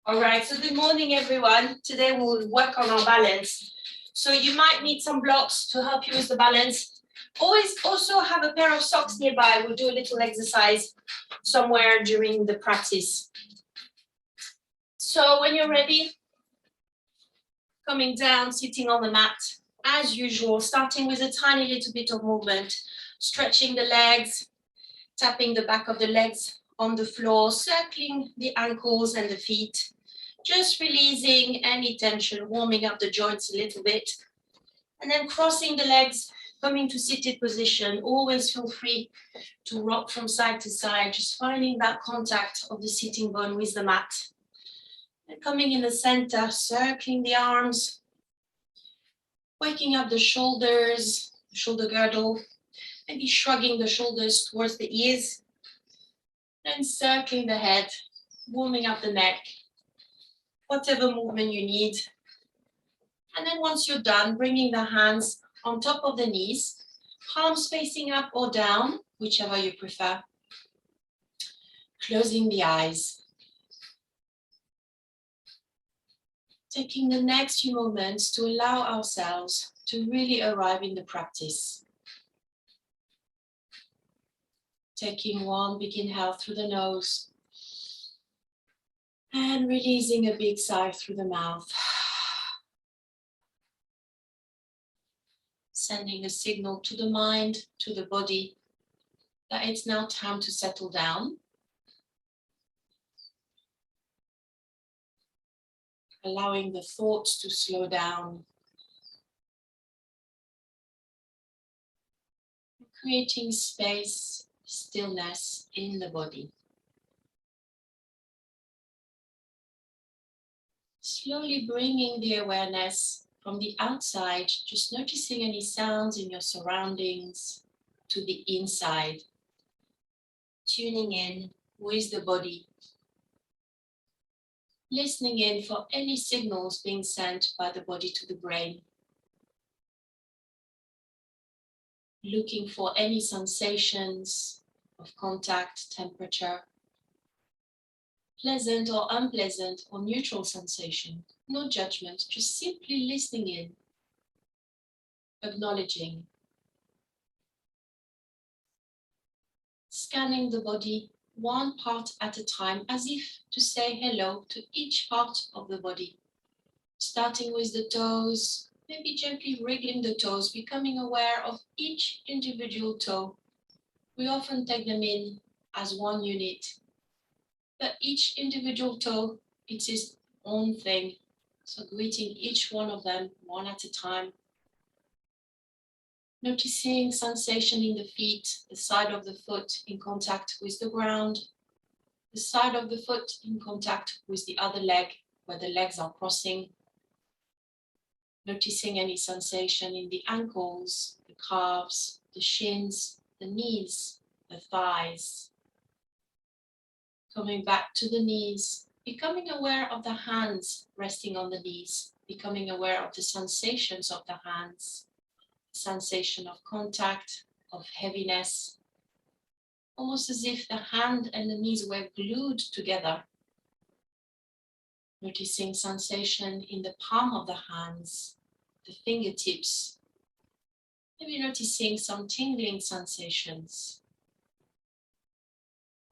All right, so good morning, everyone. Today we'll work on our balance. So you might need some blocks to help you with the balance. Always also have a pair of socks nearby. We'll do a little exercise somewhere during the practice. So when you're ready, coming down, sitting on the mat, as usual, starting with a tiny little bit of movement, stretching the legs, tapping the back of the legs on the floor, circling the ankles and the feet. Just releasing any tension, warming up the joints a little bit. And then crossing the legs, coming to seated position. Always feel free to rock from side to side, just finding that contact of the sitting bone with the mat. And coming in the center, circling the arms, waking up the shoulders, the shoulder girdle, maybe shrugging the shoulders towards the ears, and circling the head, warming up the neck. Whatever movement you need. And then once you're done, bringing the hands on top of the knees, palms facing up or down, whichever you prefer. Closing the eyes. Taking the next few moments to allow ourselves to really arrive in the practice. Taking one big inhale through the nose. And releasing a big sigh through the mouth. Sending a signal to the mind, to the body, that it's now time to settle down. Allowing the thoughts to slow down. Creating space, stillness in the body. Slowly bringing the awareness from the outside, just noticing any sounds in your surroundings, to the inside. Tuning in with the body. Listening in for any signals being sent by the body to the brain. Looking for any sensations of contact, temperature. Pleasant or unpleasant or neutral sensation. No judgment, just simply listening in. Acknowledging. Scanning the body one part at a time, as if to say hello to each part of the body. Starting with the toes, maybe gently wriggling the toes, becoming aware of each individual toe. We often take them in as one unit, but each individual toe, it's its own thing. So greeting each one of them one at a time. Noticing sensation in the feet, the side of the foot in contact with the ground, the side of the foot in contact with the other leg, where the legs are crossing. Noticing any sensation in the ankles, the calves, the shins, the knees, the thighs. Coming back to the knees, becoming aware of the hands resting on the knees, becoming aware of the sensations of the hands, sensation of contact, of heaviness, almost as if the hand and the knees were glued together. Noticing sensation in the palm of the hands, the fingertips, maybe noticing some tingling sensations.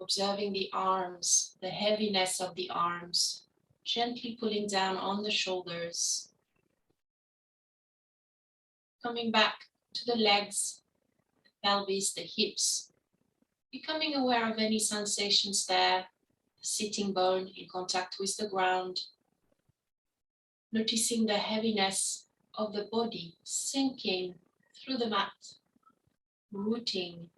Observing the arms, the heaviness of the arms, gently pulling down on the shoulders. Coming back to the legs, the pelvis, the hips, becoming aware of any sensations there, the sitting bone in contact with the ground. Noticing the heaviness of the body sinking through the mat, rooting.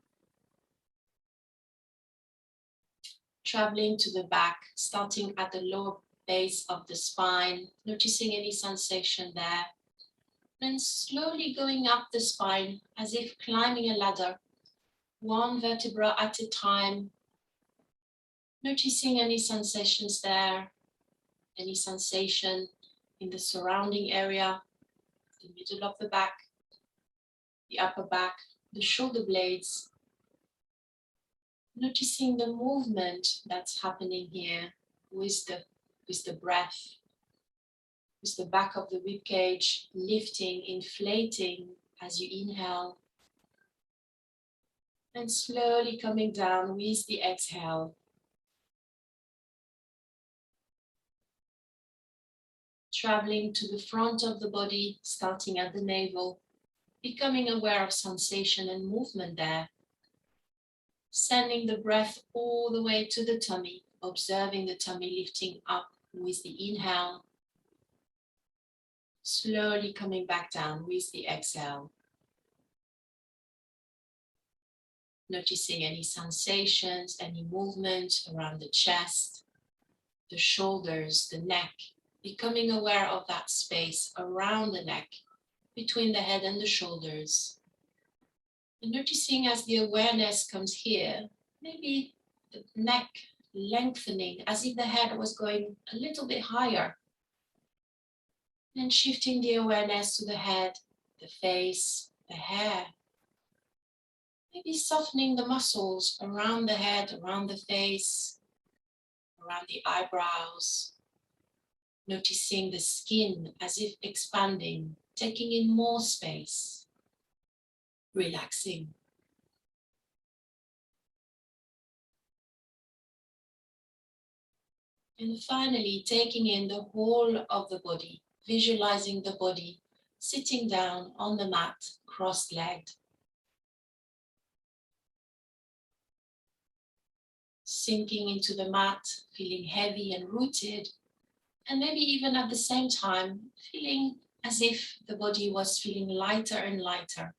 Traveling to the back, starting at the lower base of the spine, noticing any sensation there. Then slowly going up the spine as if climbing a ladder, one vertebra at a time. Noticing any sensations there, any sensation in the surrounding area, the middle of the back, the upper back, the shoulder blades. Noticing the movement that's happening here with the with the breath, with the back of the rib cage lifting, inflating as you inhale, and slowly coming down with the exhale. Traveling to the front of the body, starting at the navel, becoming aware of sensation and movement there. Sending the breath all the way to the tummy, observing the tummy lifting up with the inhale. Slowly coming back down with the exhale. Noticing any sensations, any movement around the chest, the shoulders, the neck. Becoming aware of that space around the neck, between the head and the shoulders. And noticing as the awareness comes here, maybe the neck lengthening as if the head was going a little bit higher. And shifting the awareness to the head, the face, the hair. Maybe softening the muscles around the head, around the face, around the eyebrows. Noticing the skin as if expanding, taking in more space. Relaxing. And finally, taking in the whole of the body, visualizing the body sitting down on the mat, cross-legged. Sinking into the mat, feeling heavy and rooted, and maybe even at the same time, feeling as if the body was feeling lighter and lighter,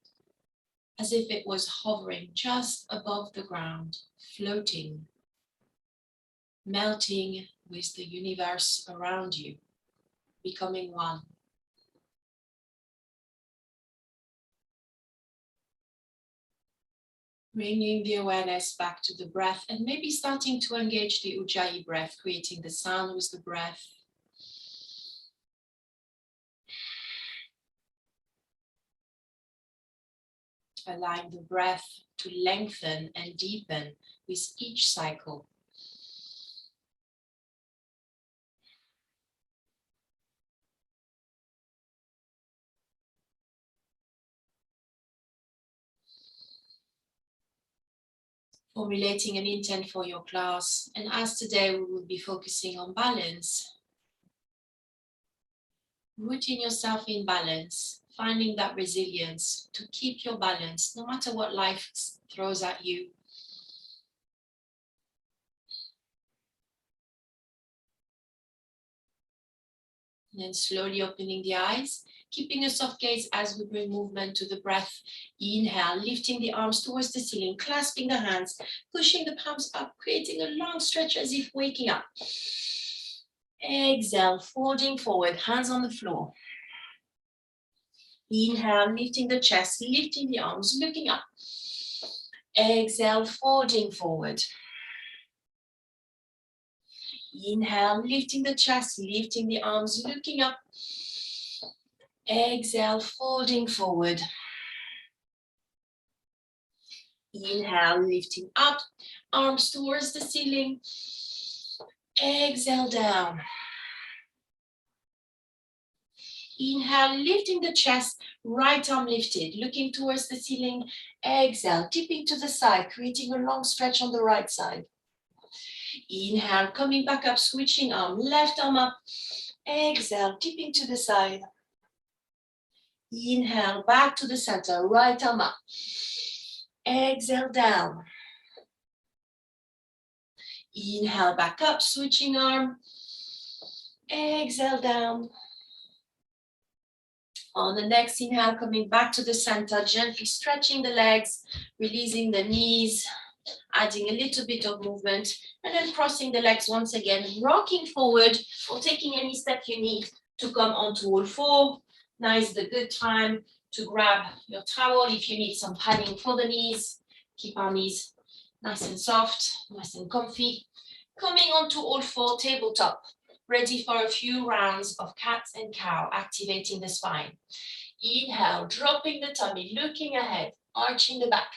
as if it was hovering just above the ground, floating, melting with the universe around you, becoming one. Bringing the awareness back to the breath and maybe starting to engage the Ujjayi breath, creating the sound with the breath. Allowing the breath to lengthen and deepen with each cycle. Formulating an intent for your class, and as today we will be focusing on balance, rooting yourself in balance, finding that resilience to keep your balance no matter what life throws at you. And then slowly opening the eyes, keeping a soft gaze as we bring movement to the breath. Inhale, lifting the arms towards the ceiling, clasping the hands, pushing the palms up, creating a long stretch as if waking up. Exhale, folding forward, hands on the floor. Inhale, lifting the chest, lifting the arms, looking up. Exhale, folding forward. Inhale, lifting the chest, lifting the arms, looking up. Exhale, folding forward. Inhale, lifting up, arms towards the ceiling. Exhale, down. Inhale, lifting the chest, right arm lifted, looking towards the ceiling. Exhale, tipping to the side, creating a long stretch on the right side. Inhale, coming back up, switching arm, left arm up. Exhale, tipping to the side. Inhale, back to the center, right arm up. Exhale, down. Inhale, back up, switching arm. Exhale, down. On the next inhale, coming back to the center, gently stretching the legs, releasing the knees, adding a little bit of movement, and then crossing the legs once again, rocking forward or taking any step you need to come onto all four. Now is the good time to grab your towel if you need some padding for the knees. Keep our knees nice and soft, nice and comfy. Coming onto all four, tabletop. Ready for a few rounds of cat and cow, activating the spine. Inhale, dropping the tummy, looking ahead, arching the back.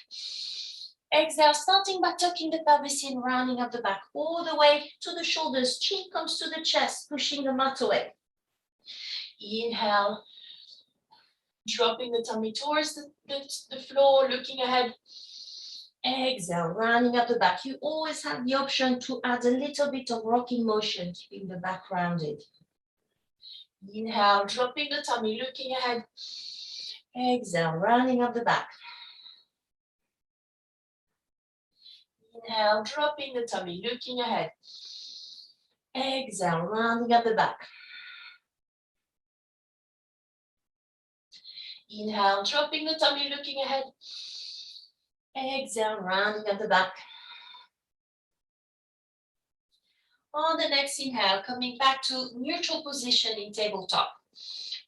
Exhale, starting by tucking the pelvis in, rounding up the back all the way to the shoulders. Chin comes to the chest, pushing the mat away. Inhale, dropping the tummy towards the floor, looking ahead. Exhale, rounding up the back. You always have the option to add a little bit of rocking motion, keeping the back rounded. Inhale, dropping the tummy, looking ahead. Exhale, rounding up the back. Inhale, dropping the tummy, looking ahead. Exhale, rounding up the back. Inhale, dropping the tummy, looking ahead. Exhale, rounding up the back. On the next inhale, coming back to neutral position in tabletop.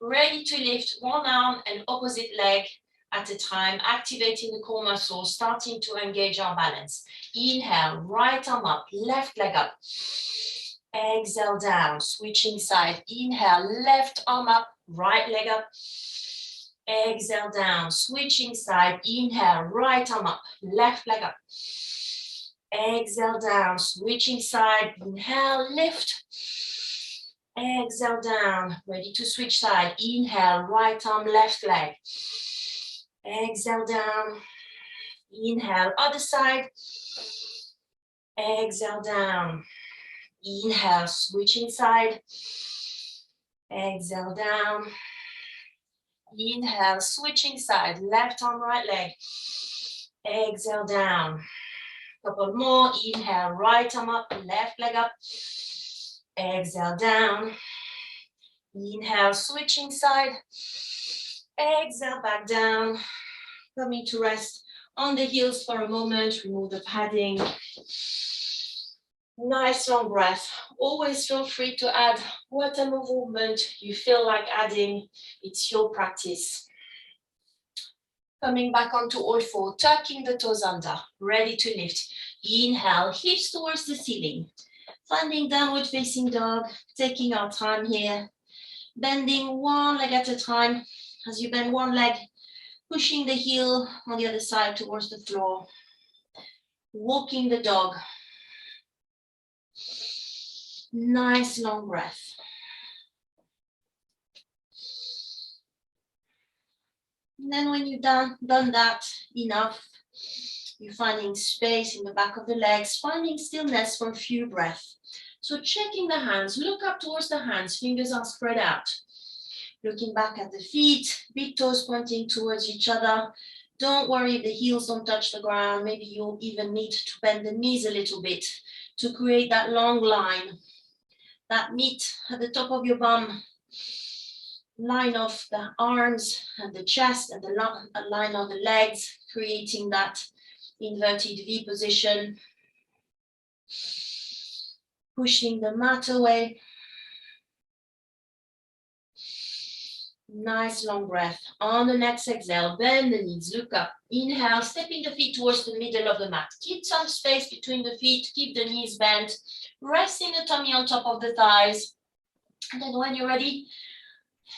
Ready to lift one arm and opposite leg at a time, activating the core muscles, starting to engage our balance. Inhale, right arm up, left leg up. Exhale down, switching side. Inhale, left arm up, right leg up. Exhale down, switching side. Inhale, right arm up, left leg up. Exhale down, switching side. Inhale, lift. Exhale down, ready to switch side. Inhale, right arm, left leg. Exhale down. Inhale, other side. Exhale down. Inhale, switching side. Exhale down. Inhale, switching side. Left arm, right leg. Exhale down. Couple more. Inhale, right arm up, left leg up. Exhale down. Inhale, switching side. Exhale, back down. Coming to rest on the heels for a moment. Remove the padding. Nice long breath. Always feel free to add whatever movement you feel like adding. It's your practice. Coming back onto all four, tucking the toes under, ready to lift. Inhale, hips towards the ceiling. Finding downward facing dog, taking our time here. Bending one leg at a time. As you bend one leg, pushing the heel on the other side towards the floor. Walking the dog. Nice long breath. And then when you've done that enough, you're finding space in the back of the legs, finding stillness for a few breaths. So checking the hands, look up towards the hands, fingers are spread out. Looking back at the feet, big toes pointing towards each other. Don't worry if the heels don't touch the ground. Maybe you'll even need to bend the knees a little bit to create that long line. That meat at the top of your bum. Line of the arms and the chest and the line of the legs, creating that inverted V position. Pushing the mat away. Nice long breath. On the next exhale, bend the knees, look up. Inhale, stepping the feet towards the middle of the mat. Keep some space between the feet, keep the knees bent. Resting the tummy on top of the thighs. And then when you're ready,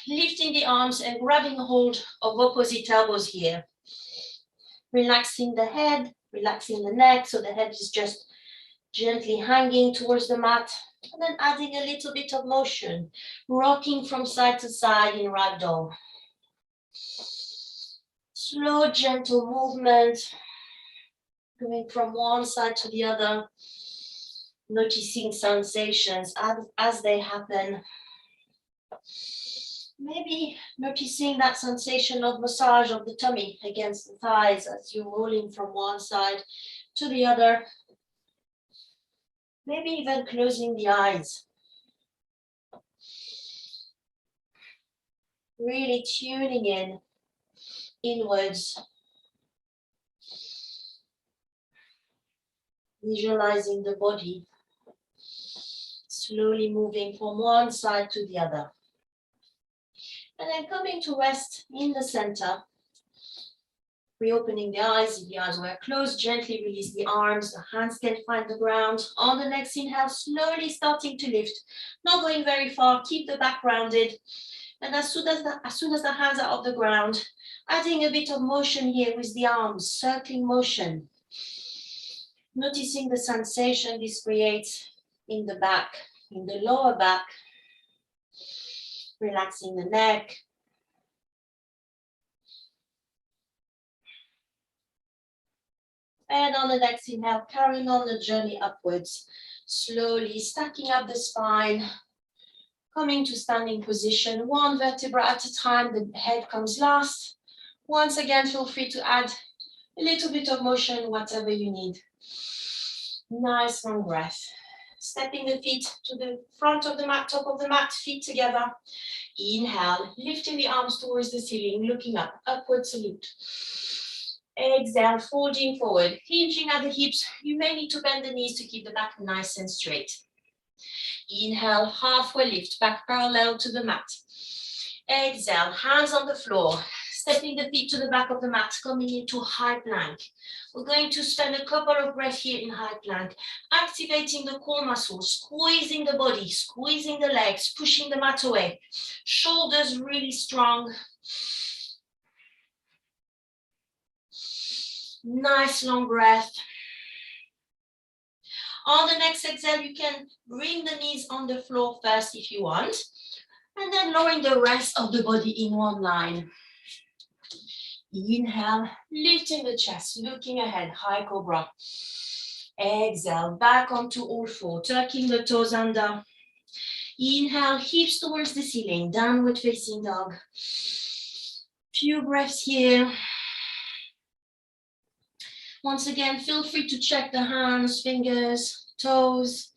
lifting the arms and grabbing a hold of opposite elbows here. Relaxing the head, relaxing the neck, so the head is just gently hanging towards the mat. And then adding a little bit of motion, rocking from side to side in ragdoll. Slow, gentle movement, going from one side to the other, noticing sensations as they happen. Maybe noticing that sensation of massage of the tummy against the thighs as you're rolling from one side to the other. Maybe even closing the eyes. Really tuning in inwards. Visualizing the body slowly moving from one side to the other. And then coming to rest in the center. Reopening the eyes, if the eyes were closed, gently release the arms, the hands can find the ground. On the next inhale, slowly starting to lift, not going very far, keep the back rounded. And as soon as the hands are off the ground, adding a bit of motion here with the arms, circling motion. Noticing the sensation this creates in the back, in the lower back. Relaxing the neck. And on the next inhale, carrying on the journey upwards. Slowly stacking up the spine. Coming to standing position, one vertebra at a time, the head comes last. Once again, feel free to add a little bit of motion, whatever you need. Nice long breath. Stepping the feet to the front of the mat, top of the mat, feet together. Inhale, lifting the arms towards the ceiling, looking up, upward salute. Exhale, folding forward, hinging at the hips. You may need to bend the knees to keep the back nice and straight. Inhale, halfway lift, back parallel to the mat. Exhale, hands on the floor, stepping the feet to the back of the mat, coming into high plank. We're going to spend a couple of breaths here in high plank, activating the core muscles, squeezing the body, squeezing the legs, pushing the mat away. Shoulders really strong. Nice long breath. On the next exhale, you can bring the knees on the floor first if you want, and then lowering the rest of the body in one line. Inhale, lifting the chest, looking ahead, high cobra. Exhale, back onto all four, tucking the toes under. Inhale, hips towards the ceiling, downward facing dog. Few breaths here. Once again, feel free to check the hands, fingers, toes,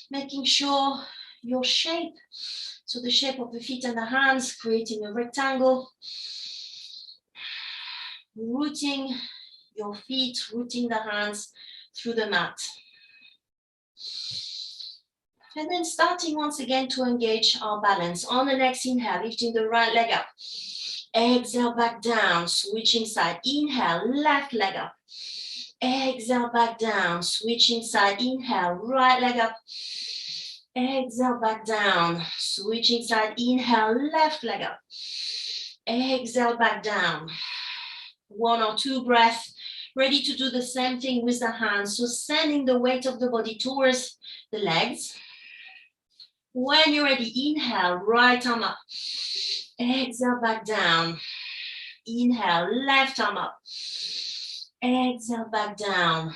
making sure your shape, so the shape of the feet and the hands, creating a rectangle. Rooting your feet, rooting the hands through the mat. And then starting once again to engage our balance. On the next inhale, lifting the right leg up. Exhale, back down, switching side. Inhale, left leg up. Exhale, back down, switching side. Inhale, right leg up. Exhale, back down, switching side. Inhale, left leg up. Exhale, back down. One or two breaths. Ready to do the same thing with the hands. So sending the weight of the body towards the legs. When you're ready, inhale, right arm up. Exhale, back down. Inhale, left arm up. Exhale, back down.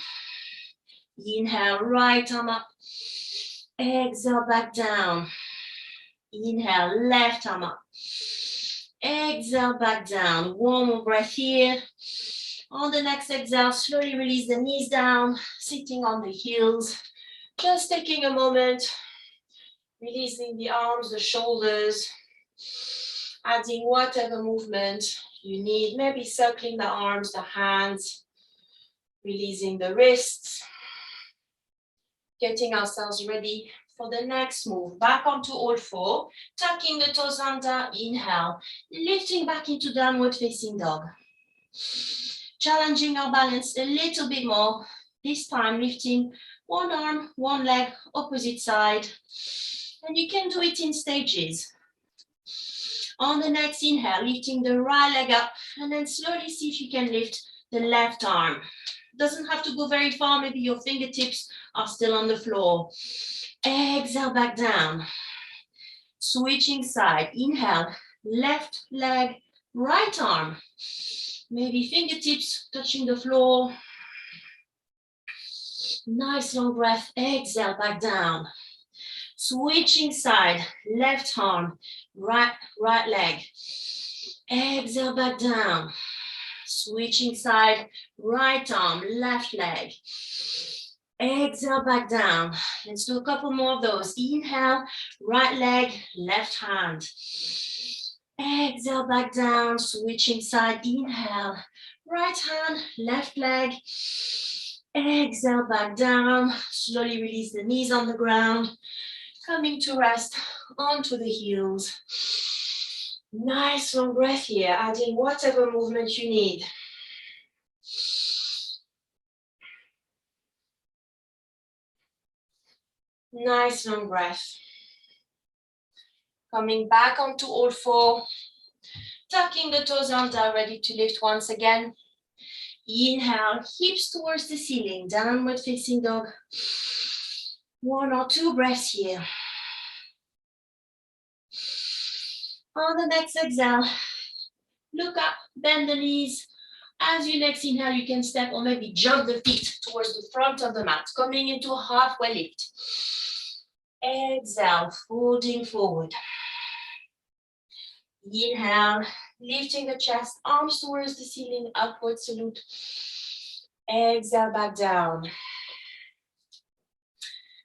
Inhale, right arm up. Exhale, back down. Inhale, left arm up. Exhale, back down. One more breath here. On the next exhale, slowly release the knees down, sitting on the heels. Just taking a moment, releasing the arms, the shoulders, adding whatever movement you need, maybe circling the arms, the hands, releasing the wrists, getting ourselves ready for the next move. Back onto all four, tucking the toes under, inhale, lifting back into downward facing dog. Challenging our balance a little bit more, this time lifting one arm, one leg, opposite side. And you can do it in stages. On the next inhale, lifting the right leg up, and then slowly see if you can lift the left arm. Doesn't have to go very far, maybe your fingertips are still on the floor. Exhale, back down. Switching side, inhale, left leg, right arm. Maybe fingertips touching the floor. Nice long breath, exhale, back down. Switching side, left arm, right leg. Exhale, back down. Switching side, right arm, left leg. Exhale, back down. Let's do a couple more of those. Inhale, right leg, left hand. Exhale, back down, switching side. Inhale, right hand, left leg. Exhale, back down. Slowly release the knees on the ground. Coming to rest onto the heels. Nice long breath here, adding whatever movement you need. Nice long breath. Coming back onto all four. Tucking the toes under, ready to lift once again. Inhale, hips towards the ceiling, downward facing dog. 1 or 2 breaths here. On the next exhale, look up, bend the knees. As you next inhale, you can step or maybe jump the feet towards the front of the mat, coming into a halfway lift. Exhale, folding forward. Inhale, lifting the chest, arms towards the ceiling, upward salute. Exhale, back down.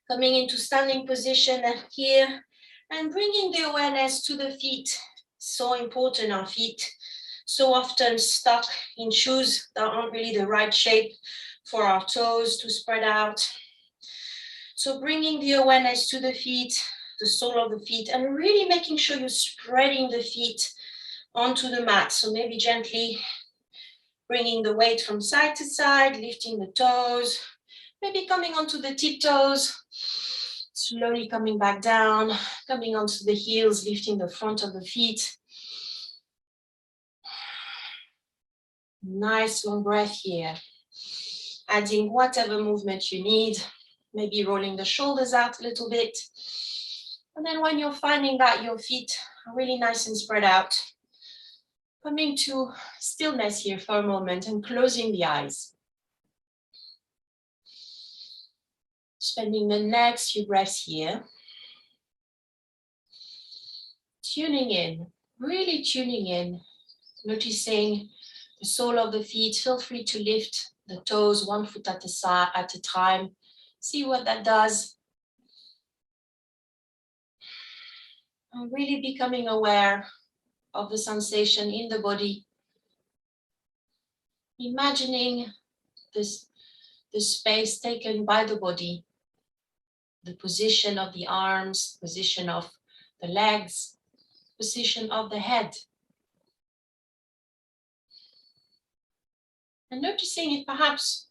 Coming into standing position here and bringing the awareness to the feet. So important, our feet. So often stuck in shoes that aren't really the right shape for our toes to spread out. So bringing the awareness to the feet, the sole of the feet, and really making sure you're spreading the feet onto the mat. So maybe gently bringing the weight from side to side, lifting the toes, maybe coming onto the tiptoes, slowly coming back down, coming onto the heels, lifting the front of the feet. Nice long breath here. Adding whatever movement you need, maybe rolling the shoulders out a little bit. And then when you're finding that your feet are really nice and spread out, coming to stillness here for a moment and closing the eyes. Spending the next few breaths here. Tuning in, really tuning in, noticing the sole of the feet. Feel free to lift the toes 1 foot at a time. See what that does. And really becoming aware of the sensation in the body. Imagining the space taken by the body, the position of the arms, position of the legs, position of the head. And noticing if perhaps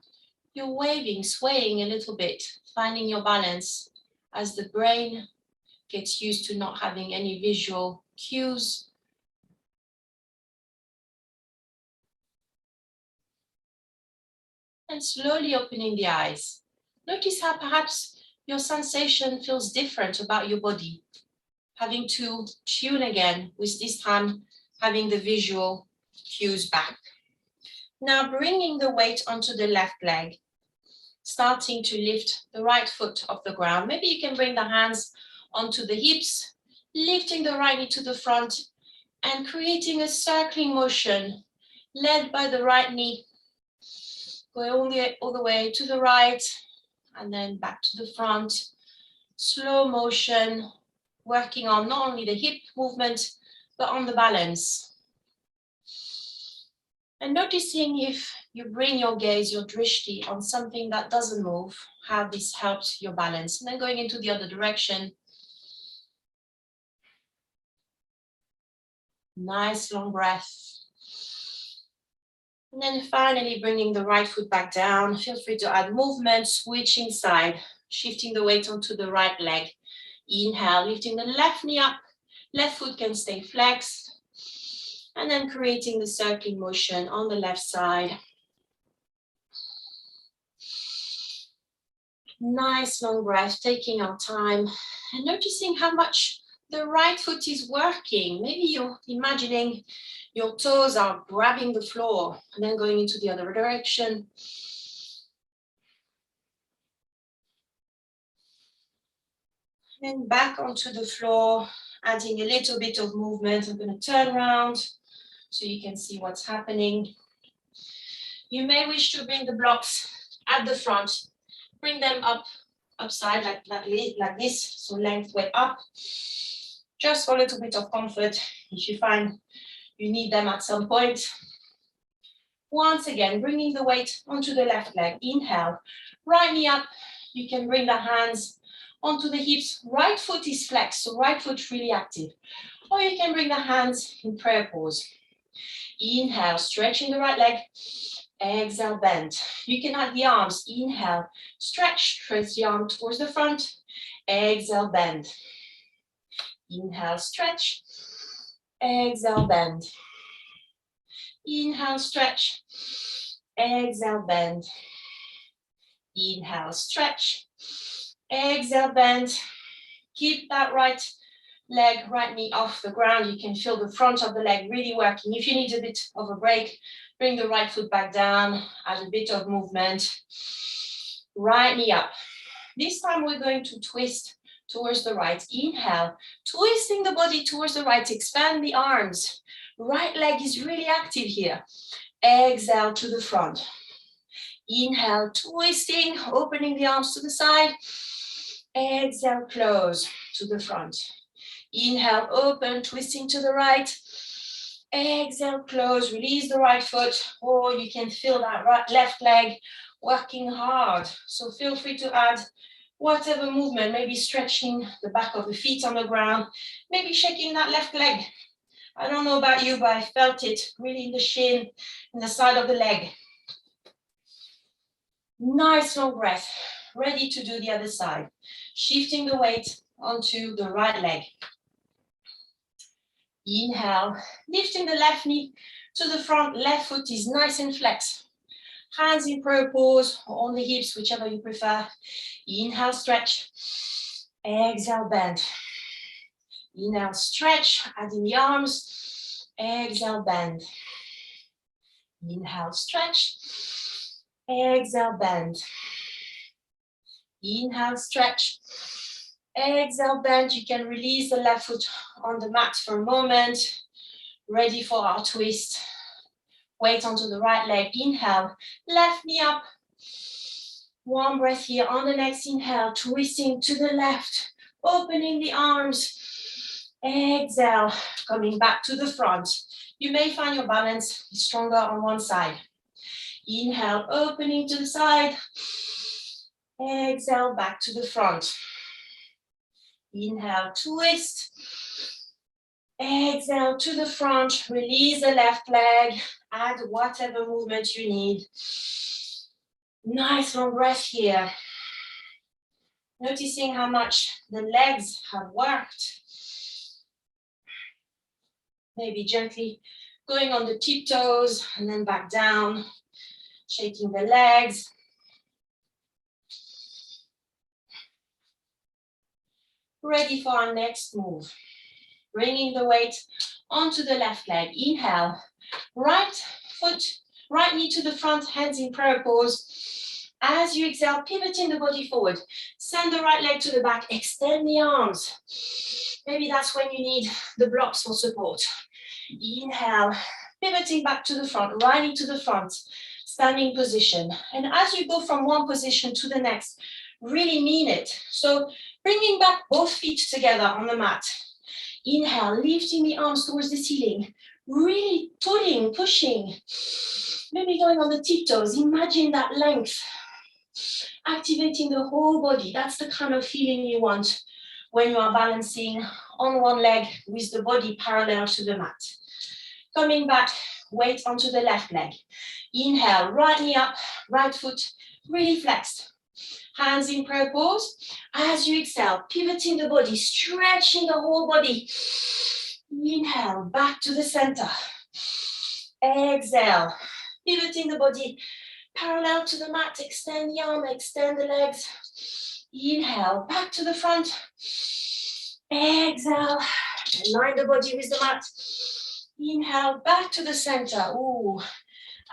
you're waving, swaying a little bit, finding your balance as the brain gets used to not having any visual cues. And slowly opening the eyes. Notice how perhaps your sensation feels different about your body. Having to tune again, with this time having the visual cues back. Now bringing the weight onto the left leg, starting to lift the right foot off the ground. Maybe you can bring the hands onto the hips, lifting the right knee to the front and creating a circling motion led by the right knee. Go all the way to the right and then back to the front. Slow motion, working on not only the hip movement, but on the balance. And noticing if you bring your gaze, your drishti, on something that doesn't move, how this helps your balance. And then going into the other direction. Nice long breath. And then finally bringing the right foot back down. Feel free to add movement, switching side, shifting the weight onto the right leg. Inhale, lifting the left knee up. Left foot can stay flexed. And then creating the circling motion on the left side. Nice long breath, taking our time and noticing how much the right foot is working. Maybe you're imagining your toes are grabbing the floor and then going into the other direction. And back onto the floor, adding a little bit of movement. I'm going to turn around so you can see what's happening. You may wish to bring the blocks at the front. Bring them up, upside like this, so length way up. Just for a little bit of comfort, if you find you need them at some point. Once again, bringing the weight onto the left leg. Inhale, right knee up. You can bring the hands onto the hips. Right foot is flexed, so right foot really active. Or you can bring the hands in prayer pose. Inhale, stretching the right leg. Exhale, bend. You can add the arms. Inhale, stretch the arm towards the front. Exhale, bend. Inhale, stretch. Exhale, bend. Inhale, stretch. Exhale, bend. Inhale, stretch. Exhale, bend. Keep that right leg, right knee off the ground. You can feel the front of the leg really working. If you need a bit of a break, bring the right foot back down, add a bit of movement. Right knee up. This time we're going to twist towards the right. Inhale, twisting the body towards the right, expand the arms. Right leg is really active here. Exhale to the front. Inhale, twisting, opening the arms to the side. Exhale, close to the front. Inhale, open, twisting to the right. Exhale, close, release the right foot, or you can feel that left leg working hard. So feel free to add whatever movement, maybe stretching the back of the feet on the ground, maybe shaking that left leg. I don't know about you, but I felt it really in the shin, in the side of the leg. Nice long breath, ready to do the other side. Shifting the weight onto the right leg. Inhale, lifting the left knee to the front, left foot is nice and flexed. Hands in prayer pose or on the hips, whichever you prefer. Inhale, stretch. Exhale, bend. Inhale, stretch, adding the arms. Exhale, bend. Inhale, stretch. Exhale, bend. Inhale, stretch. Exhale, bend. You can release the left foot on the mat for a moment. Ready for our twist. Weight onto the right leg. Inhale, left knee up. One breath here. On the next inhale, twisting to the left, opening the arms. Exhale, coming back to the front. You may find your balance is stronger on one side. Inhale, opening to the side. Exhale, back to the front. Inhale, twist. Exhale to the front. Release the left leg. Add whatever movement you need. Nice long breath here. Noticing how much the legs have worked. Maybe gently going on the tiptoes and then back down, shaking the legs. Ready for our next move. Bringing the weight onto the left leg. Inhale, right foot, right knee to the front, hands in prayer pose. As you exhale, pivoting the body forward. Send the right leg to the back, extend the arms. Maybe that's when you need the blocks for support. Inhale, pivoting back to the front, right knee to the front, standing position. And as you go from one position to the next, really mean it. So bringing back both feet together on the mat. Inhale, lifting the arms towards the ceiling, really pulling, pushing, maybe going on the tiptoes. Imagine that length, activating the whole body. That's the kind of feeling you want when you are balancing on one leg with the body parallel to the mat. Coming back, weight onto the left leg. Inhale, right knee up, right foot really flexed. Hands in prayer pose. As you exhale, pivoting the body, stretching the whole body. Inhale, back to the center. Exhale, pivoting the body parallel to the mat. Extend the arm, extend the legs. Inhale, back to the front. Exhale, align the body with the mat. Inhale, back to the center. Ooh.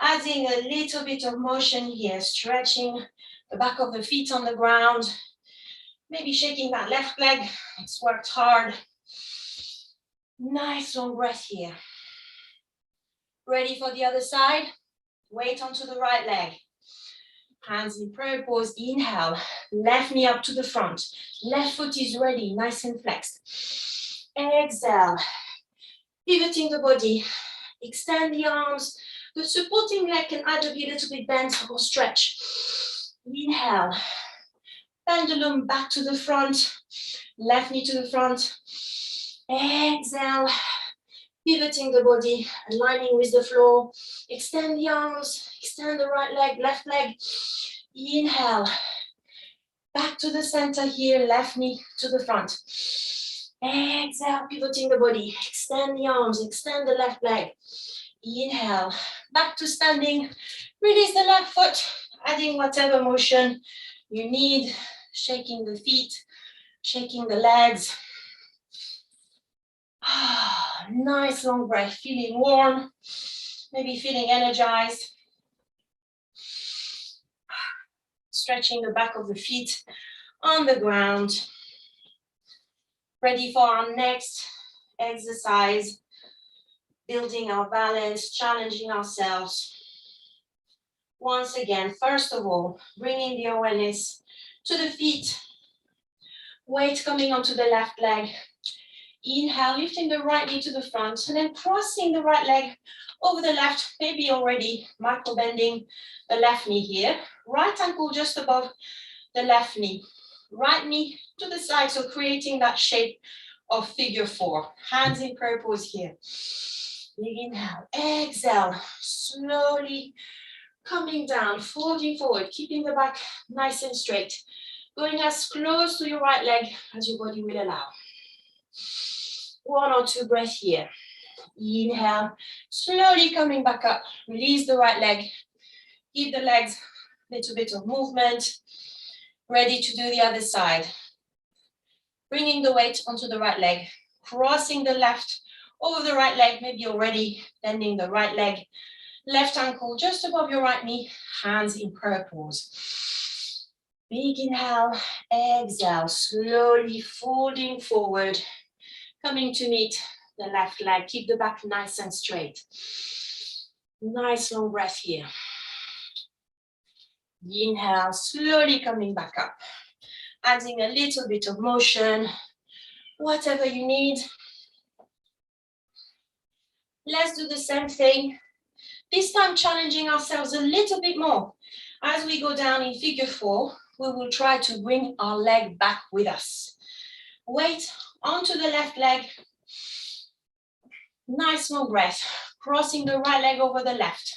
Adding a little bit of motion here, stretching the back of the feet on the ground. Maybe shaking that left leg. It's worked hard. Nice long breath here. Ready for the other side? Weight onto the right leg. Hands in prayer pose. Inhale. Left knee up to the front. Left foot is ready, nice and flexed. Exhale. Pivoting the body. Extend the arms. The supporting leg can either be a little bit bent or stretch. Inhale. Pendulum back to the front. Left knee to the front. Exhale. Pivoting the body, aligning with the floor. Extend the arms. Extend the right leg, left leg. Inhale. Back to the center here. Left knee to the front. Exhale. Pivoting the body. Extend the arms. Extend the left leg. Inhale, back to standing. Release the left foot, adding whatever motion you need, shaking the feet, shaking the legs. Nice long breath, feeling warm, maybe feeling energized. Stretching the back of the feet on the ground. Ready for our next exercise, building our balance, challenging ourselves. Once again, first of all, bringing the awareness to the feet. Weight coming onto the left leg. Inhale, lifting the right knee to the front, and then crossing the right leg over the left, maybe already micro bending the left knee here. Right ankle just above the left knee. Right knee to the side, so creating that shape of figure four. Hands in prayer pose here. Big inhale, exhale, slowly coming down, folding forward, keeping the back nice and straight. Going as close to your right leg as your body will allow. 1 or 2 breaths here. Inhale, slowly coming back up. Release the right leg. Give the legs a little bit of movement. Ready to do the other side. Bringing the weight onto the right leg. Crossing the left over the right leg. Maybe already bending the right leg. Left ankle just above your right knee. Hands in prayer pose. Big inhale. Exhale. Slowly folding forward. Coming to meet the left leg. Keep the back nice and straight. Nice long breath here. Inhale, slowly coming back up. Adding a little bit of motion, whatever you need. Let's do the same thing. This time challenging ourselves a little bit more. As we go down in figure four, we will try to bring our leg back with us. Weight onto the left leg. Nice long breath. Crossing the right leg over the left.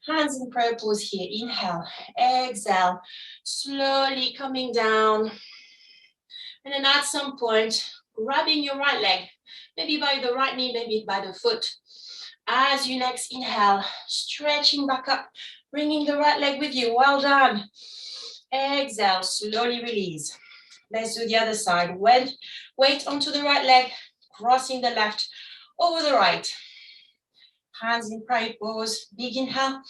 Hands in prayer pose here. Inhale, exhale, slowly coming down. And then at some point, grabbing your right leg, maybe by the right knee, maybe by the foot. As you next inhale, stretching back up, bringing the right leg with you. Well done. Exhale, slowly release. Let's do the other side. Weight onto the right leg, crossing the left over the right. Hands in prayer pose. Big inhale.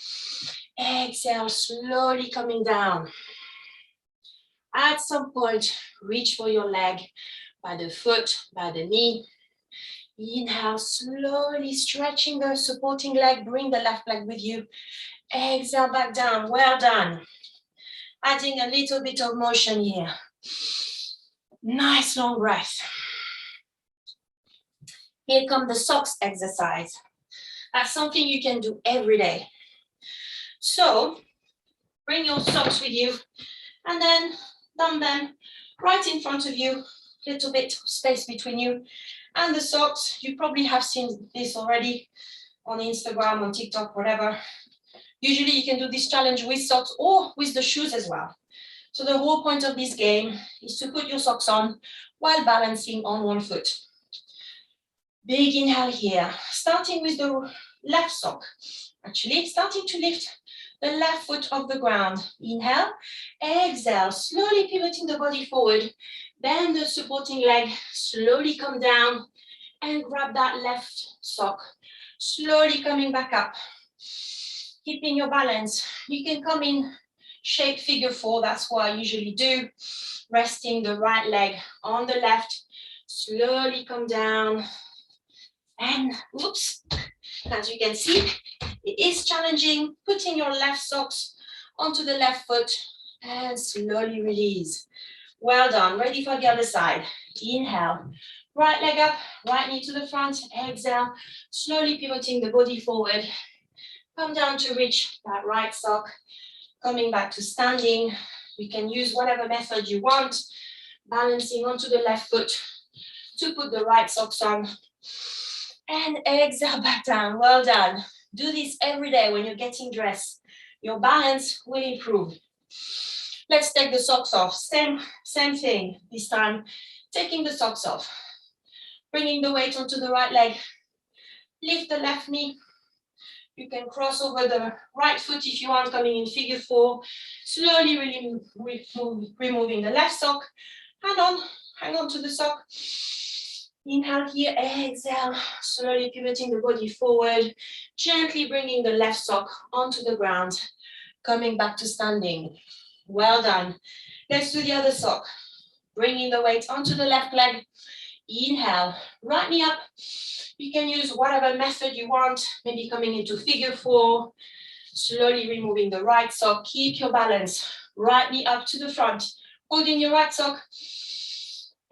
Exhale, slowly coming down. At some point, reach for your leg by the foot, by the knee. Inhale, slowly stretching the supporting leg. Bring the left leg with you. Exhale, back down. Well done. Adding a little bit of motion here. Nice long breath. Here come the socks exercise. That's something you can do every day. So, bring your socks with you and then dump them right in front of you. Little bit of space between you and the socks. You probably have seen this already on Instagram, on TikTok, whatever. Usually you can do this challenge with socks or with the shoes as well. So the whole point of this game is to put your socks on while balancing on one foot. Big inhale here, starting with the left sock. Actually, starting to lift the left foot off the ground. Inhale, exhale, slowly pivoting the body forward. Bend the supporting leg, slowly come down and grab that left sock. Slowly coming back up. Keeping your balance. You can come in shape figure four, that's what I usually do. Resting the right leg on the left. Slowly come down. And whoops, as you can see, it is challenging. Putting your left socks onto the left foot and slowly release. Well done. Ready for the other side. Inhale. Right leg up, right knee to the front. Exhale. Slowly pivoting the body forward. Come down to reach that right sock. Coming back to standing. You can use whatever method you want. Balancing onto the left foot to put the right socks on. And exhale back down. Well done. Do this every day when you're getting dressed. Your balance will improve. Let's take the socks off. Same thing. This time, taking the socks off. Bringing the weight onto the right leg. Lift the left knee. You can cross over the right foot if you want, coming in figure 4. Slowly really removing the left sock. Hang on to the sock. Inhale here, exhale, slowly pivoting the body forward, gently bringing the left sock onto the ground, coming back to standing. Well done. Let's do the other sock. Bringing the weight onto the left leg. Inhale, right knee up. You can use whatever method you want, maybe coming into figure 4, slowly removing the right sock. Keep your balance. Right knee up to the front, holding your right sock.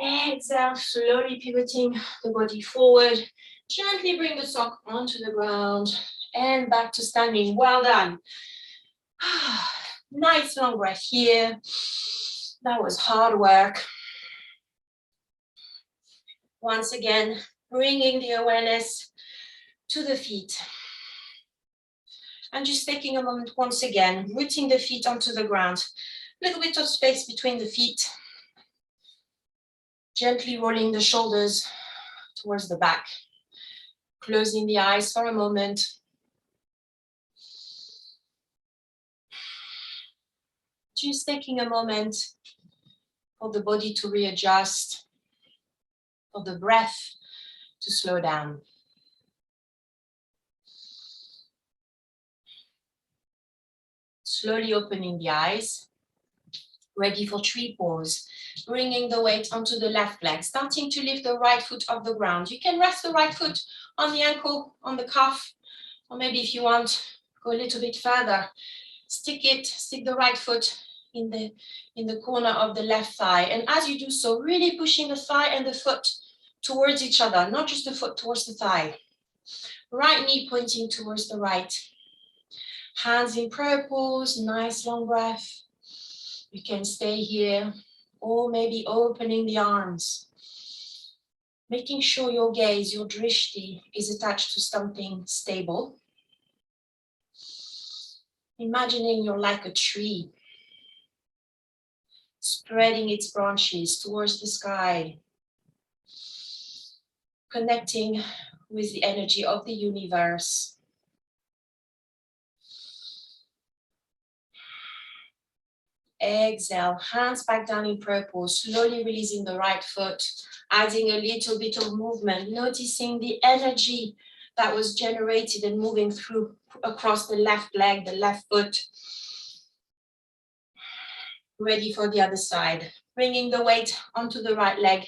Exhale, slowly pivoting the body forward. Gently bring the sock onto the ground and back to standing. Well done. Nice long breath here. That was hard work. Once again, bringing the awareness to the feet. And just taking a moment once again, rooting the feet onto the ground. A little bit of space between the feet. Gently rolling the shoulders towards the back. Closing the eyes for a moment. Just taking a moment for the body to readjust, for the breath to slow down. Slowly opening the eyes. Ready for tree pose. Bringing the weight onto the left leg, starting to lift the right foot off the ground. You can rest the right foot on the ankle, on the calf, or maybe if you want, go a little bit further. Stick the right foot in the corner of the left thigh. And as you do so, really pushing the thigh and the foot towards each other, not just the foot towards the thigh. Right knee pointing towards the right. Hands in prayer pose, nice long breath. You can stay here, or maybe opening the arms. Making sure your gaze, your drishti, is attached to something stable. Imagining you're like a tree, spreading its branches towards the sky, connecting with the energy of the universe. Exhale, hands back down in prayer pose, slowly releasing the right foot, adding a little bit of movement, noticing the energy that was generated and moving through across the left leg, the left foot. Ready for the other side. Bringing the weight onto the right leg,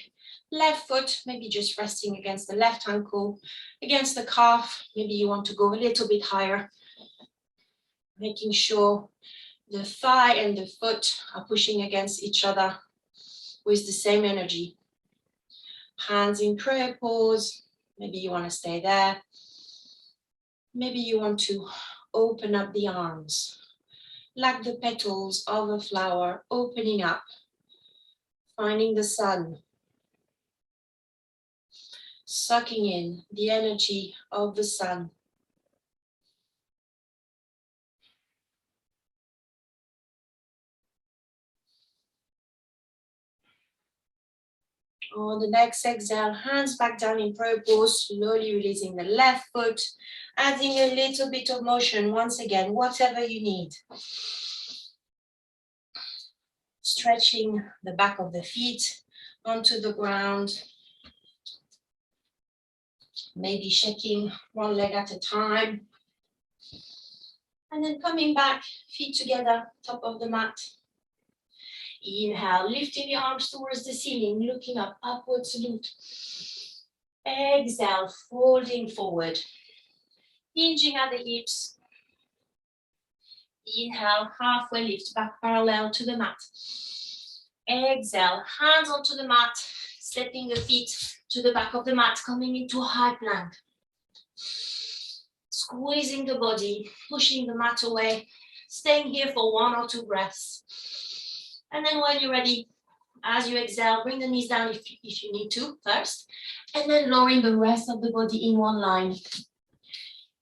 left foot, maybe just resting against the left ankle, against the calf. Maybe you want to go a little bit higher. Making sure the thigh and the foot are pushing against each other with the same energy. Hands in prayer pose. Maybe you want to stay there. Maybe you want to open up the arms, like the petals of a flower opening up, finding the sun, sucking in the energy of the sun. On the next exhale, hands back down in prayer pose, slowly releasing the left foot, adding a little bit of motion once again, whatever you need. Stretching the back of the feet onto the ground. Maybe shaking one leg at a time. And then coming back, feet together, top of the mat. Inhale, lifting the arms towards the ceiling, looking up, upward salute. Exhale, folding forward. Hinging at the hips. Inhale, halfway lift, back parallel to the mat. Exhale, hands onto the mat, stepping the feet to the back of the mat, coming into a high plank. Squeezing the body, pushing the mat away, staying here for 1 or 2 breaths. And then when you're ready, as you exhale, bring the knees down if you need to first, and then lowering the rest of the body in one line.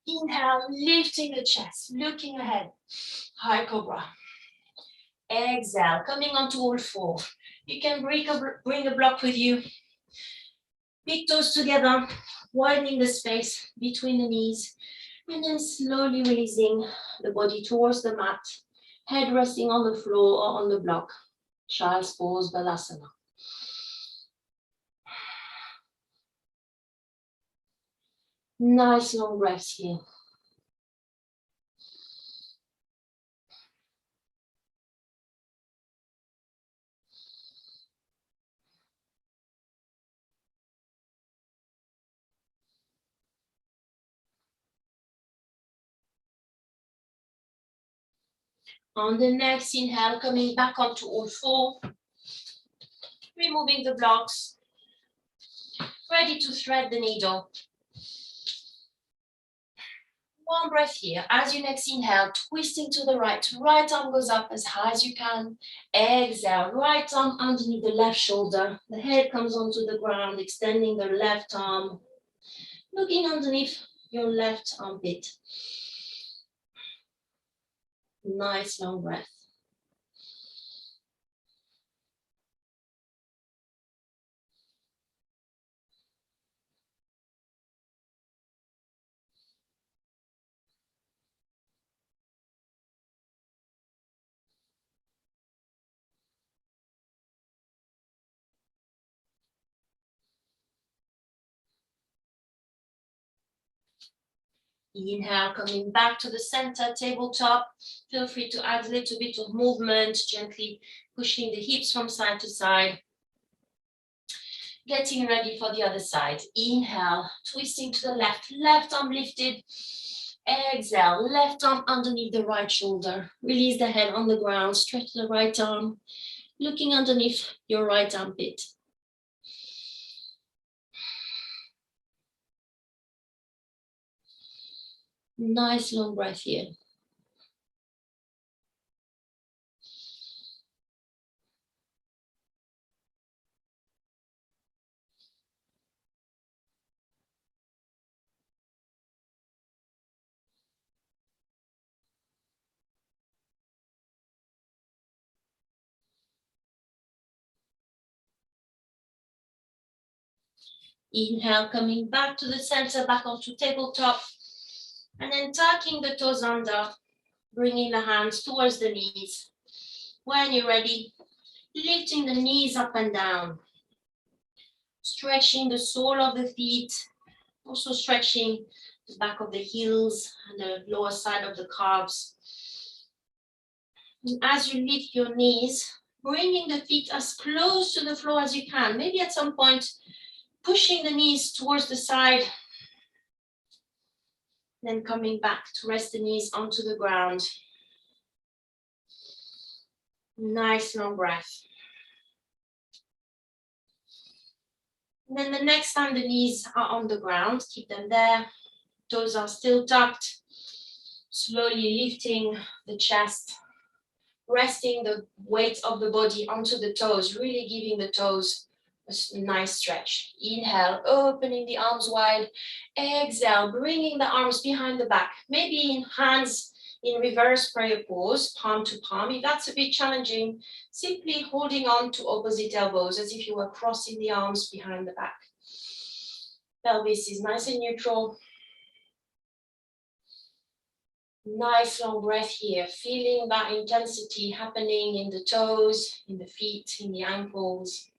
Inhale, lifting the chest, looking ahead, high cobra. Exhale, coming onto all 4. You can bring a block with you. Big toes together, widening the space between the knees, and then slowly releasing the body towards the mat, head resting on the floor or on the block. Child's pose, Balasana. Nice long breaths here. On the next inhale, coming back onto all four, removing the blocks, ready to thread the needle. One breath here. As you next inhale, twisting to the right. Right arm goes up as high as you can. Exhale, right arm underneath the left shoulder. The head comes onto the ground, extending the left arm, looking underneath your left armpit. Nice long breath. Inhale, coming back to the center, tabletop. Feel free to add a little bit of movement, gently pushing the hips from side to side. Getting ready for the other side. Inhale, twisting to the left, left arm lifted. Exhale, left arm underneath the right shoulder. Release the head on the ground, stretch the right arm, looking underneath your right armpit. Nice long breath here. Inhale, coming back to the center, back onto tabletop. And then tucking the toes under, bringing the hands towards the knees. When you're ready, lifting the knees up and down. Stretching the sole of the feet, also stretching the back of the heels and the lower side of the calves. And as you lift your knees, bringing the feet as close to the floor as you can. Maybe at some point, pushing the knees towards the side. Then coming back to rest the knees onto the ground. Nice long breath. And then the next time the knees are on the ground, keep them there. Toes are still tucked. Slowly lifting the chest, resting the weight of the body onto the toes, really giving the toes a nice stretch. Inhale, opening the arms wide. Exhale, bringing the arms behind the back. Maybe in hands in reverse prayer pose, palm to palm. If that's a bit challenging, simply holding on to opposite elbows as if you were crossing the arms behind the back. Pelvis is nice and neutral. Nice long breath here, feeling that intensity happening in the toes, in the feet, in the ankles,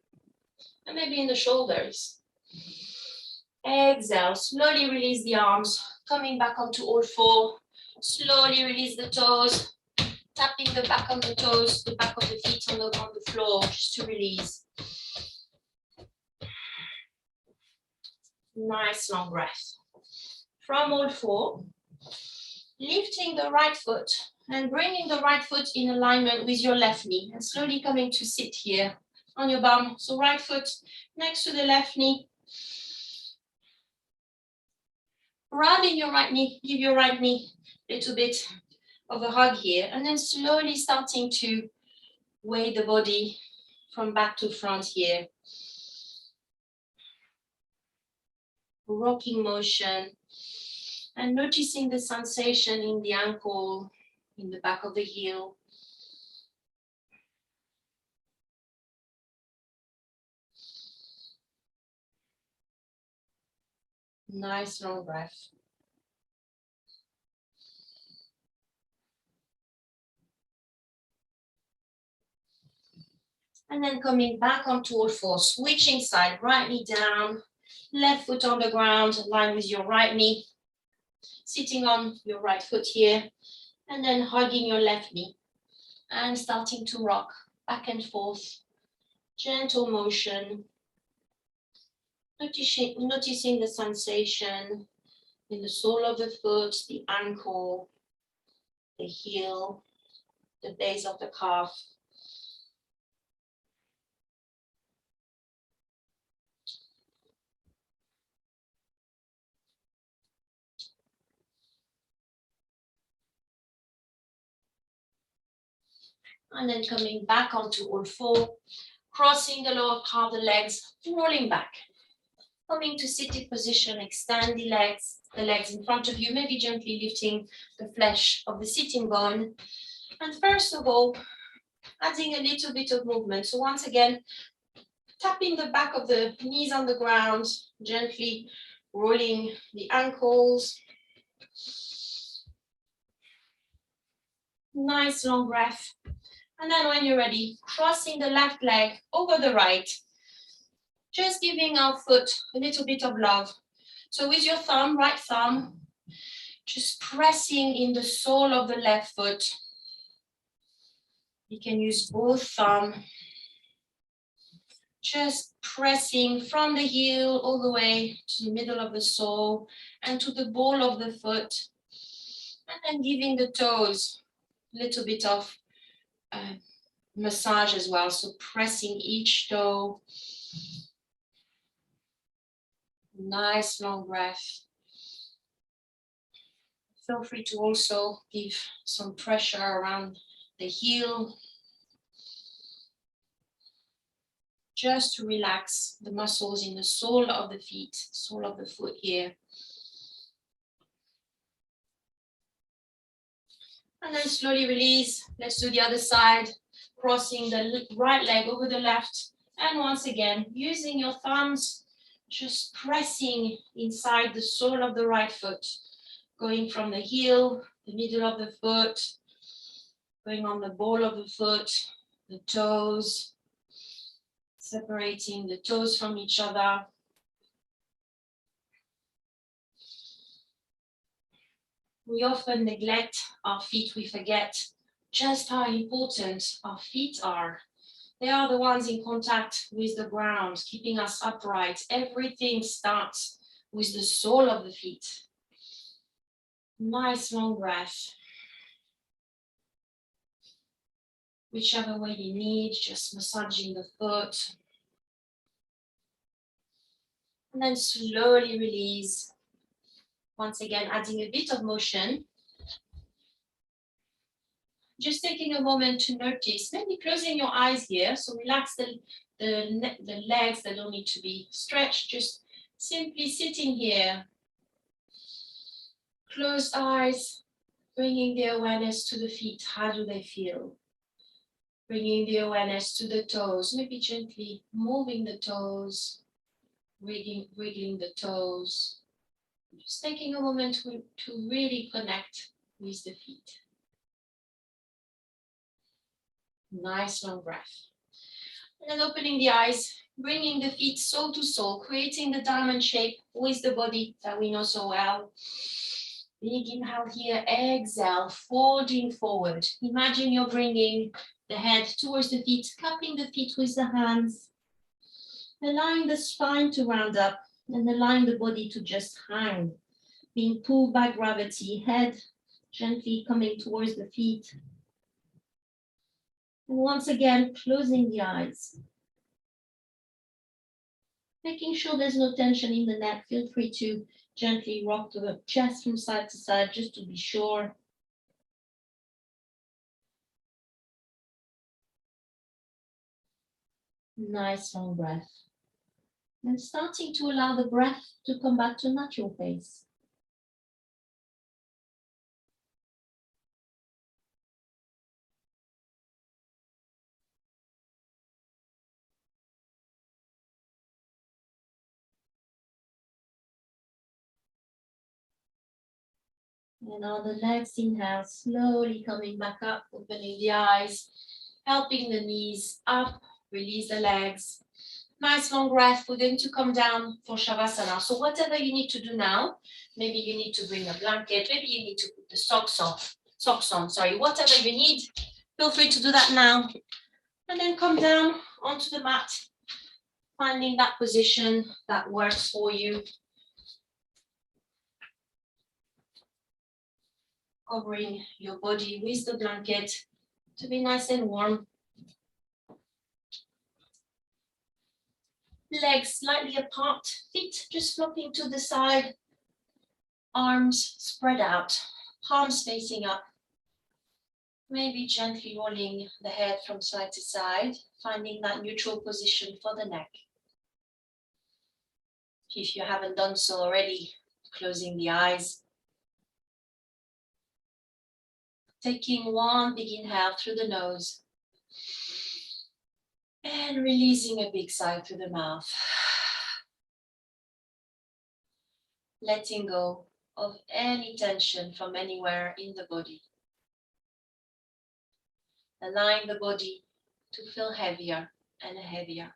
and maybe in the shoulders. Exhale, slowly release the arms, coming back onto all four. Slowly release the toes, tapping the back of the toes, the back of the feet on the floor, just to release. Nice long breath. From all four, lifting the right foot and bringing the right foot in alignment with your left knee and slowly coming to sit here on your bum. So right foot next to the left knee. Rounding your right knee, give your right knee a little bit of a hug here, and then slowly starting to weight the body from back to front here. Rocking motion. And noticing the sensation in the ankle, in the back of the heel. Nice long breath. And then coming back onto all fours, switching side, right knee down, left foot on the ground, aligned with your right knee, sitting on your right foot here, and then hugging your left knee and starting to rock back and forth, gentle motion, noticing the sensation in the sole of the foot, the ankle, the heel, the base of the calf. And then coming back onto all four, crossing the lower part of the legs, rolling back. Coming to seated position, extend the legs in front of you, maybe gently lifting the flesh of the sitting bone. And first of all, adding a little bit of movement. So once again, tapping the back of the knees on the ground, gently rolling the ankles. Nice long breath. And then when you're ready, crossing the left leg over the right, just giving our foot a little bit of love. So with your thumb, right thumb, just pressing in the sole of the left foot. You can use both thumbs. Just pressing from the heel all the way to the middle of the sole and to the ball of the foot. And then giving the toes a little bit of massage as well. So pressing each toe. Nice long breath. Feel free to also give some pressure around the heel. Just to relax the muscles in the sole of the feet, sole of the foot here. And then slowly release. Let's do the other side, crossing the right leg over the left. And once again, using your thumbs, just pressing inside the sole of the right foot, going from the heel, the middle of the foot, going on the ball of the foot, the toes, separating the toes from each other. We often neglect our feet. We forget just how important our feet are. They are the ones in contact with the ground, keeping us upright. Everything starts with the sole of the feet. Nice long breath. Whichever way you need, just massaging the foot. And then slowly release. Once again, adding a bit of motion. Just taking a moment to notice, maybe closing your eyes here. So relax the legs that don't need to be stretched. Just simply sitting here. Closed eyes, bringing the awareness to the feet. How do they feel? Bringing the awareness to the toes. Maybe gently moving the toes, wiggling the toes. Just taking a moment to really connect with the feet. Nice long breath. And then opening the eyes, bringing the feet sole to sole, creating the diamond shape with the body that we know so well. Big inhale here, exhale, folding forward. Imagine you're bringing the head towards the feet, cupping the feet with the hands, allowing the spine to round up and allowing the body to just hang, being pulled by gravity, head gently coming towards the feet. And once again, closing the eyes. Making sure there's no tension in the neck. Feel free to gently rock the chest from side to side just to be sure. Nice long breath. And starting to allow the breath to come back to natural pace. And on the next inhale, slowly coming back up, opening the eyes, helping the knees up, release the legs. Nice long breath. We're going to come down for Shavasana. So whatever you need to do now, maybe you need to bring a blanket, maybe you need to put the socks on, whatever you need, feel free to do that now. And then come down onto the mat, finding that position that works for you. Covering your body with the blanket to be nice and warm. Legs slightly apart, feet just flopping to the side, arms spread out, palms facing up. Maybe gently rolling the head from side to side, finding that neutral position for the neck. If you haven't done so already, closing the eyes. Taking one big inhale through the nose and releasing a big sigh through the mouth. Letting go of any tension from anywhere in the body. Allowing the body to feel heavier and heavier.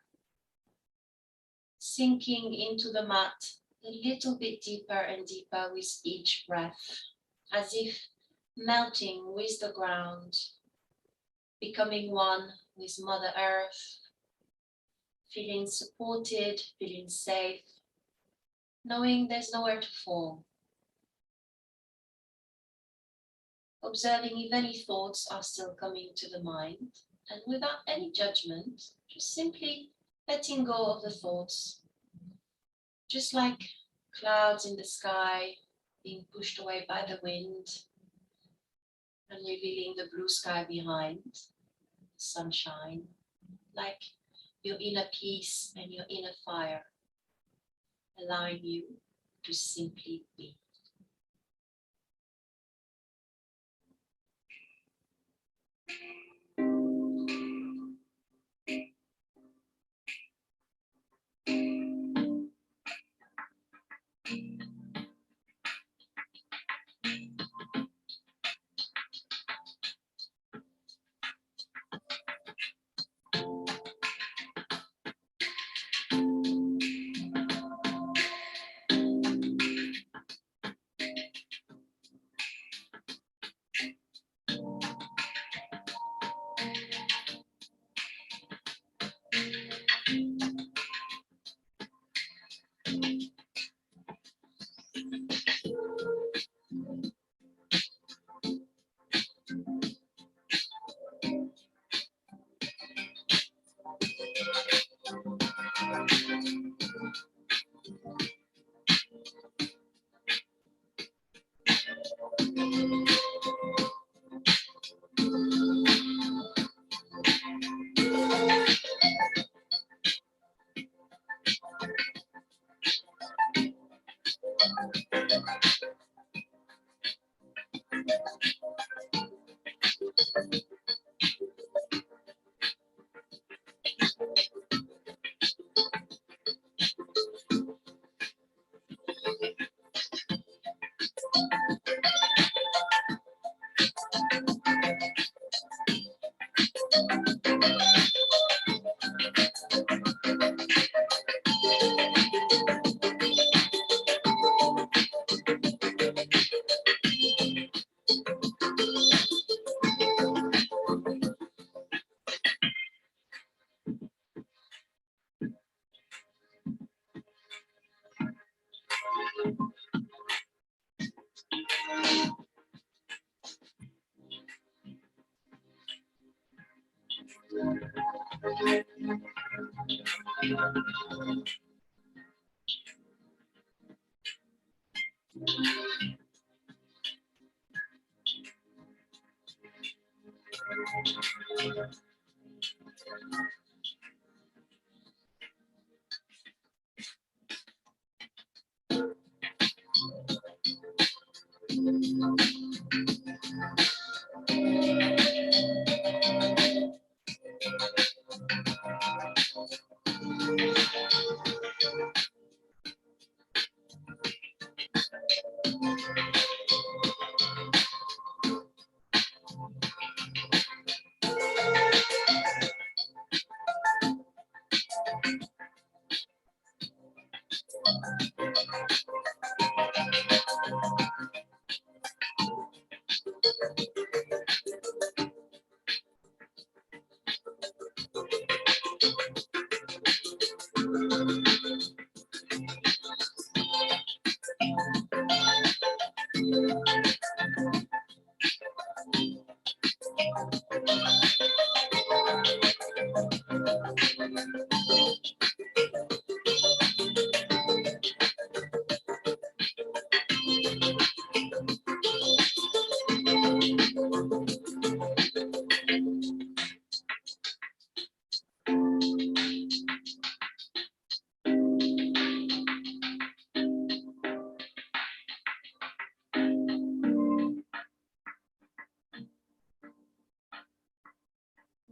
Sinking into the mat a little bit deeper and deeper with each breath, as if melting with the ground, becoming one with Mother Earth, feeling supported, feeling safe, knowing there's nowhere to fall. Observing if any thoughts are still coming to the mind, and without any judgment, just simply letting go of the thoughts, just like clouds in the sky being pushed away by the wind and revealing the blue sky behind, the sunshine, like your inner peace and your inner fire, allowing you to simply be.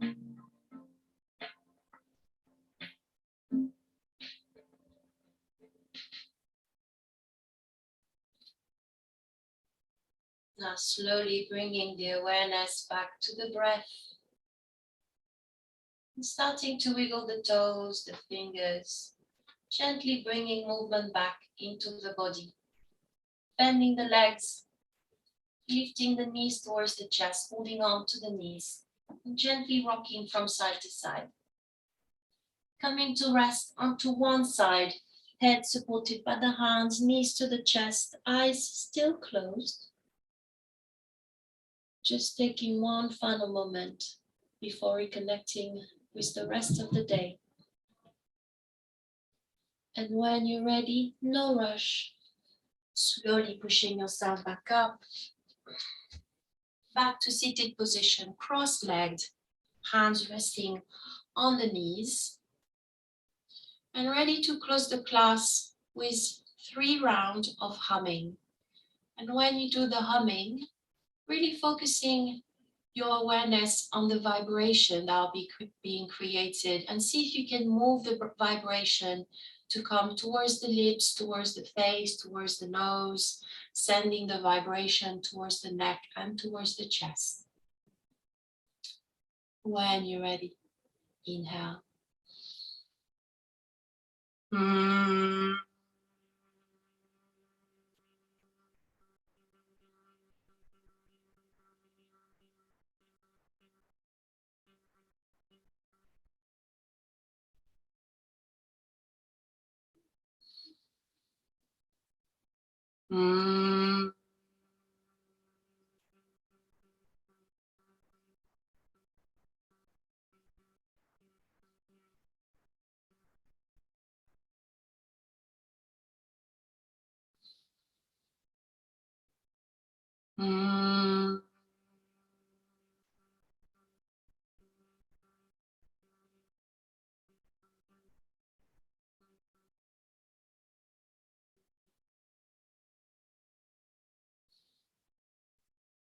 Now slowly bringing the awareness back to the breath. And starting to wiggle the toes, the fingers, gently bringing movement back into the body. Bending the legs, lifting the knees towards the chest, holding on to the knees, and gently rocking from side to side. Coming to rest onto one side, head supported by the hands, knees to the chest, eyes still closed. Just taking one final moment before reconnecting with the rest of the day. And when you're ready, no rush. Slowly pushing yourself back up. Back to seated position, cross-legged, hands resting on the knees. And ready to close the class with 3 rounds of humming. And when you do the humming, really focusing your awareness on the vibration that will be being created, and see if you can move the vibration to come towards the lips, towards the face, towards the nose, sending the vibration towards the neck and towards the chest. When you're ready, inhale.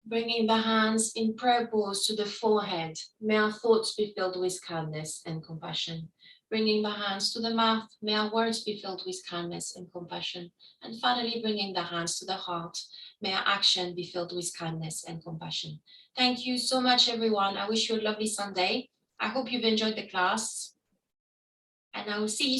Bringing the hands in prayer pose to the forehead. May our thoughts be filled with kindness and compassion. Bringing the hands to the mouth. May our words be filled with kindness and compassion. And finally, bringing the hands to the heart. May our action be filled with kindness and compassion. Thank you so much, everyone. I wish you a lovely Sunday. I hope you've enjoyed the class. And I will see you